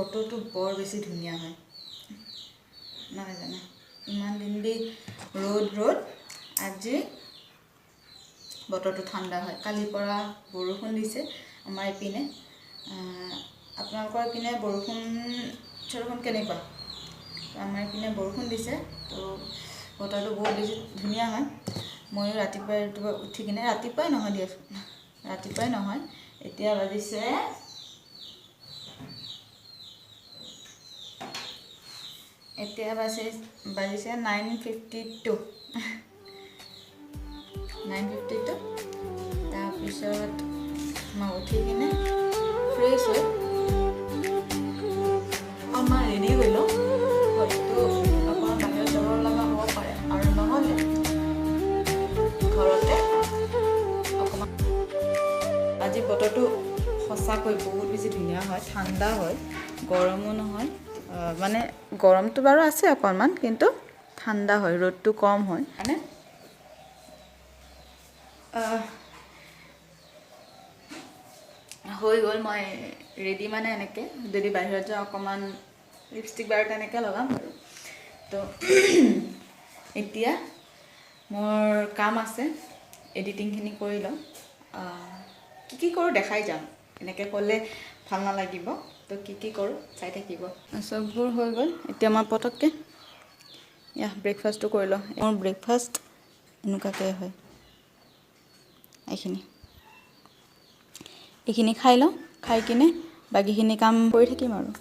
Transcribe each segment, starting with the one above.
বতৰটো বৰ বেছি ধুনীয়া হয় নহয় জানো ইমান দিন দি ৰ'দ আজি বতৰটো ঠাণ্ডা হয় কালিৰ পৰা বৰষুণ দিছে আমাৰ ইপিনে আপোনালোকৰ ইপিনে বৰষুণ কেনেকুৱা আমাৰ ইপিনে বৰষুণ দিছে তো বতৰটো বহুত বেছি ধুনীয়া হয় ময়ো ৰাতিপুৱাই উঠি কিনে ৰাতিপুৱাই নহয় এতিয়া বাজিছে 9:52 তাৰপিছত মই উঠি কিনে ফ্ৰেছ হৈ আমাৰ ৰেডি হৈ লওঁ হয়তো অকণমান বাহিৰত যাব লগা হ'ব পাৰে আৰু নহ'লে ঘৰতে অকণমান আজি বতৰটো সঁচাকৈ বহুত বেছি ধুনীয়া হয় ঠাণ্ডা হয় গৰমো নহয় মানে গৰমটো বাৰু আছে অকণমান কিন্তু ঠাণ্ডা হয় ৰ'দটো কম হয় মানে হৈ গ'ল মই ৰেডি মানে এনেকৈ যদি বাহিৰত যাওঁ অকণমান লিপষ্টিক বাৰু তেনেকৈ লগাম বাৰু তো এতিয়া মোৰ কাম আছে এডিটিংখিনি কৰি লওঁ কি কৰোঁ দেখাই যাম এনেকৈ ক'লে ভাল নালাগিব তো কি কৰোঁ চাই থাকিব চববোৰ হৈ গ'ল এতিয়া মই পটককৈ ব্ৰেকফাষ্টটো কৰি লওঁ মোৰ ব্ৰেকফাষ্ট এনেকুৱাকৈ হয় এইখিনি খাই লওঁ খাই কিনে বাকীখিনি কাম কৰি থাকিম আৰু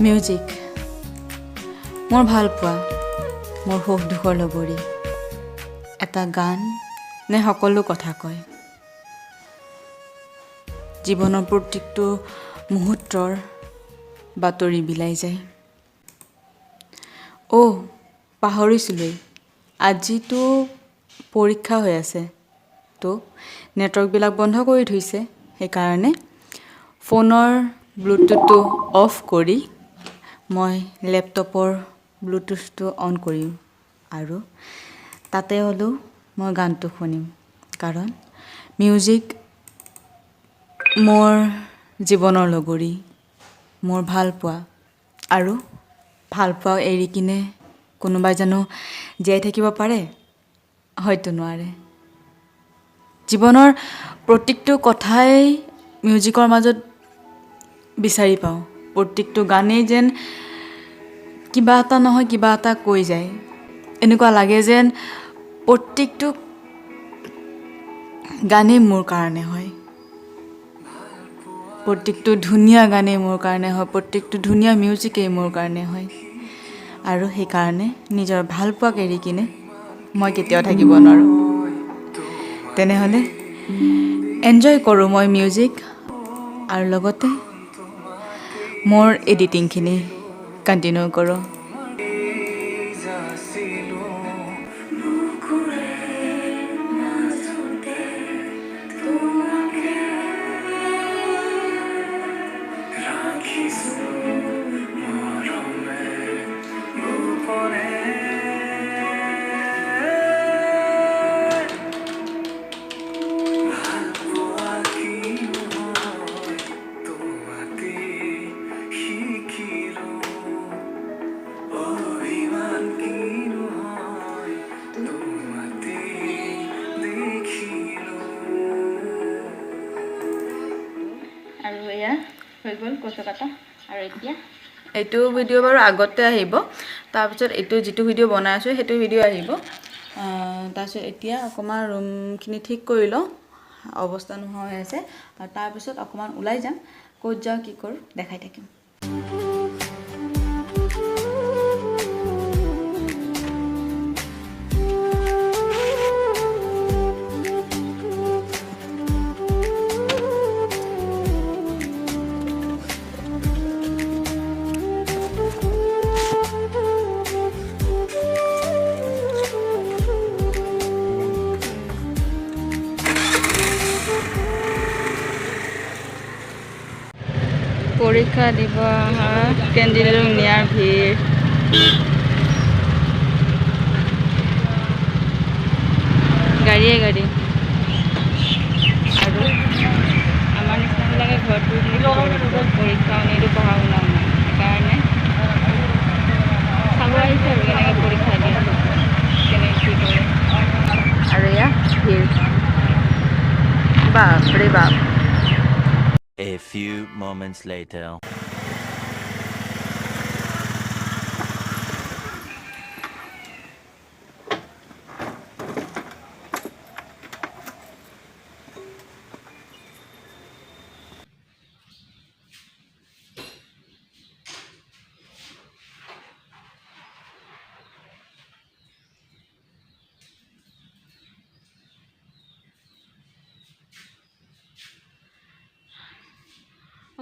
মিউজিক মোৰ ভাল পোৱা মোৰ সুখ দুখৰ লগৰী এটা গান নে সকলো কথা কয় জীৱনৰ প্ৰত্যেকটো মুহূৰ্তৰ বাতৰি বিলাই যায় পাহৰিছিলোঁই আজিতো পৰীক্ষা হৈ আছে তো নেটৱৰ্কবিলাক বন্ধ কৰি থৈছে সেইকাৰণে ফোনৰ ব্লুটুথটো অফ কৰি মই লেপটপৰ ব্লুটুথটো অন কৰিম আৰু তাতে হ'লেও মই গানটো শুনিম কাৰণ মিউজিক মোৰ জীৱনৰ লগৰী মোৰ ভাল পোৱা আৰু ভাল পোৱা এৰি কিনে কোনোবাই জানো জীয়াই থাকিব পাৰে হয়তো নোৱাৰে জীৱনৰ প্ৰত্যেকটো কথাই মিউজিকৰ মাজত বিচাৰি পাওঁ প্ৰত্যেকটো গানেই যেন কিবা এটা নহয় কিবা এটা কৈ যায় এনেকুৱা লাগে যেন প্ৰত্যেকটো গানেই মোৰ কাৰণে হয় প্ৰত্যেকটো ধুনীয়া গানেই মোৰ কাৰণে হয় প্ৰত্যেকটো ধুনীয়া মিউজিকেই মোৰ কাৰণে হয় আৰু সেইকাৰণে নিজৰ ভাল পোৱাক এৰি কিনে মই কেতিয়াও থাকিব নোৱাৰোঁ তেনেহ'লে এনজয় কৰোঁ মই মিউজিক আৰু লগতে মোৰ এডিটিংখিনি কণ্টিনিউ কৰোঁ আৰু এয়া হৈ গ'ল কচু কাটা আৰু এতিয়া এইটো ভিডিঅ' বাৰু আগতে আহিব তাৰপিছত এইটো যিটো ভিডিঅ' বনাই আছোঁ সেইটো ভিডিঅ' আহিব তাৰপিছত এতিয়া অকণমান ৰুমখিনি ঠিক কৰি লওঁ অৱস্থা নোহোৱা হৈ আছে আৰু তাৰপিছত অকণমান ওলাই যাম ক'ত যাওঁ কি কৰোঁ দেখাই থাকিম পৰীক্ষা দিব অহা কেণ্ডিডেটক নিয়াৰ ভিৰ। গাড়ীয়ে গাড়ী আৰু আমাৰ নিচিনাবিলাকে ঘৰত পৰীক্ষাও নিদিওঁ, পঢ়া শুনাও নাই, সেইকাৰণে চাব আহিছে আৰু কেনেকৈ পৰীক্ষা দিয়ে, কেনেকৈ কি কৰে। আৰু এয়া ভিৰ, বাপৰে বাপ। A few moments later.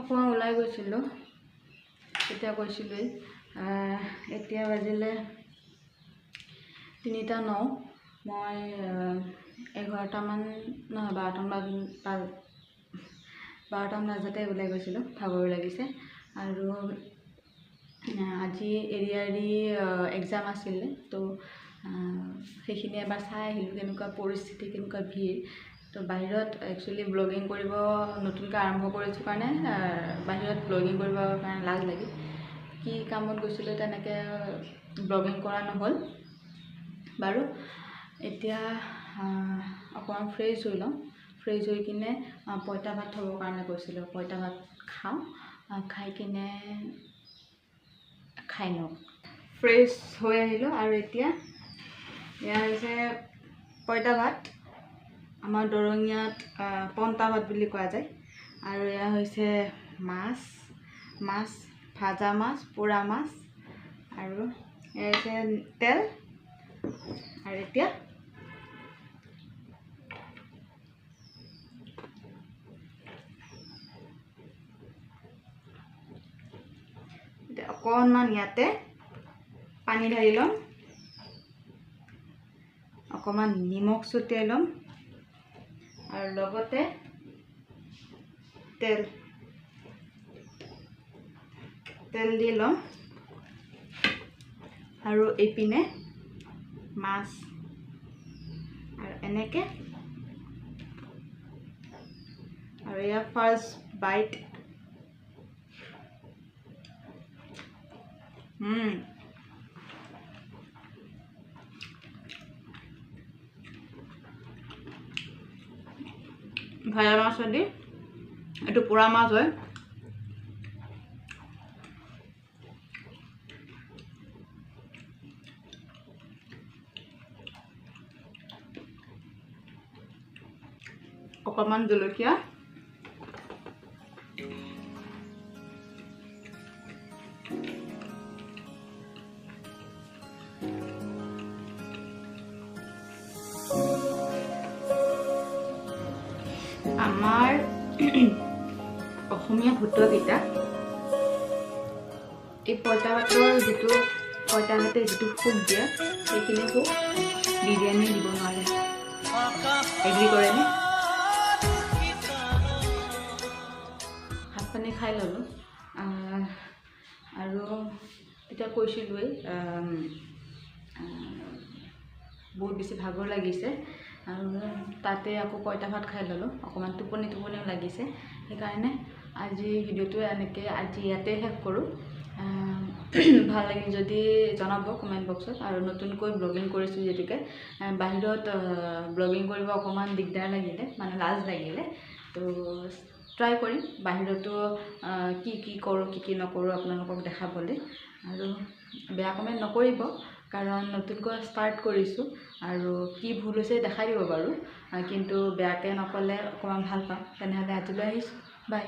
অকণমান ওলাই গৈছিলোঁ, এতিয়া কৈছিলোঁৱেই, এতিয়া বাজিলে 3:09। মই 11টামান নহয় 12টামান বজাতে ওলাই গৈছিলোঁ, ভাগৰ লাগিছে। আৰু আজি ADRE এক্সাম আছিলে, তো সেইখিনি এবাৰ চাই আহিলোঁ, কেনেকুৱা পৰিস্থিতি, কেনেকুৱা ভিৰ। তো বাহিৰত একচুৱেলি ব্লগিং কৰিব নতুনকৈ আৰম্ভ কৰিছোঁ কাৰণে বাহিৰত ব্লগিং কৰিবৰ কাৰণে লাজ লাগে। কি কামত গৈছিলোঁ তেনেকৈ ব্লগিং কৰা নহ'ল বাৰু। এতিয়া অকণমান ফ্ৰেছ হৈ লওঁ, ফ্ৰেছ হৈ কিনে পঁইতা ভাত থ'বৰ কাৰণে গৈছিলোঁ। পঁইতা ভাত খাওঁ, খাই কিনে খাই লওঁ। ফ্ৰেছ হৈ আহিলোঁ আৰু এতিয়া এয়া হৈছে পঁইতা ভাত, আমাৰ দৰঙীয়াত পন্তা ভাত বুলি কোৱা যায়। আৰু এয়া হৈছে মাছ, ভাজা মাছ, পোৰা মাছ, আৰু এয়া হৈছে তেল। আৰু এতিয়া অকণমান ইয়াতে পানী ঢালি ল'ম, অকণমান নিমখ ছটিয়াই ল'ম, আৰু লগতে তেল দি ল'ম, আৰু এইপিনে মাছ, আৰু এনেকৈ। আৰু এয়া ফাৰ্ষ্ট বাইট। ভাজা মাছেদি, এইটো পোৰা মাছ হয়। অকণমান জলকীয়া, আমাৰ অসমীয়া ভতুৱাকেইটা এই পঁইতা ভাতৰ যিটো পঁইতা ভাতে যিটো সুখ দিয়ে, সেইখিনি সুখ বিৰিয়ানীয়ে দিব নোৱাৰে। এগ্ৰী কৰেনে? ভাত পানী খাই ল'লোঁ, আৰু এতিয়া কৈছিলোঁৱেই বহুত বেছি ভাগৰ লাগিছে, আৰু তাতে আকৌ পঁইতা ভাত খাই ল'লোঁ, অকণমান টোপনিও লাগিছে। সেইকাৰণে আজি ভিডিঅ'টো এনেকৈ আজি ইয়াতে শেষ কৰোঁ। ভাল লাগিল যদি জনাব কমেণ্ট বক্সত। আৰু নতুনকৈ ব্লগিং কৰিছোঁ যিহেতুকে বাহিৰত ব্লগিং কৰিব অকণমান দিগদাৰ লাগিলে, মানে লাজ লাগিলে, তো ট্ৰাই কৰিম বাহিৰতো কি কৰোঁ, কি নকৰোঁ আপোনালোকক দেখাবলৈ। আৰু বেয়া কমেণ্ট নকৰিব, কাৰণ নতুনকৈ ষ্টাৰ্ট কৰিছোঁ, আৰু কি ভুল হৈছে দেখাই দিব বাৰু, কিন্তু বেয়াকৈ নক'লে অকণমান ভাল পাম। তেনেহ'লে আজিলৈ আহিছোঁ, বাই।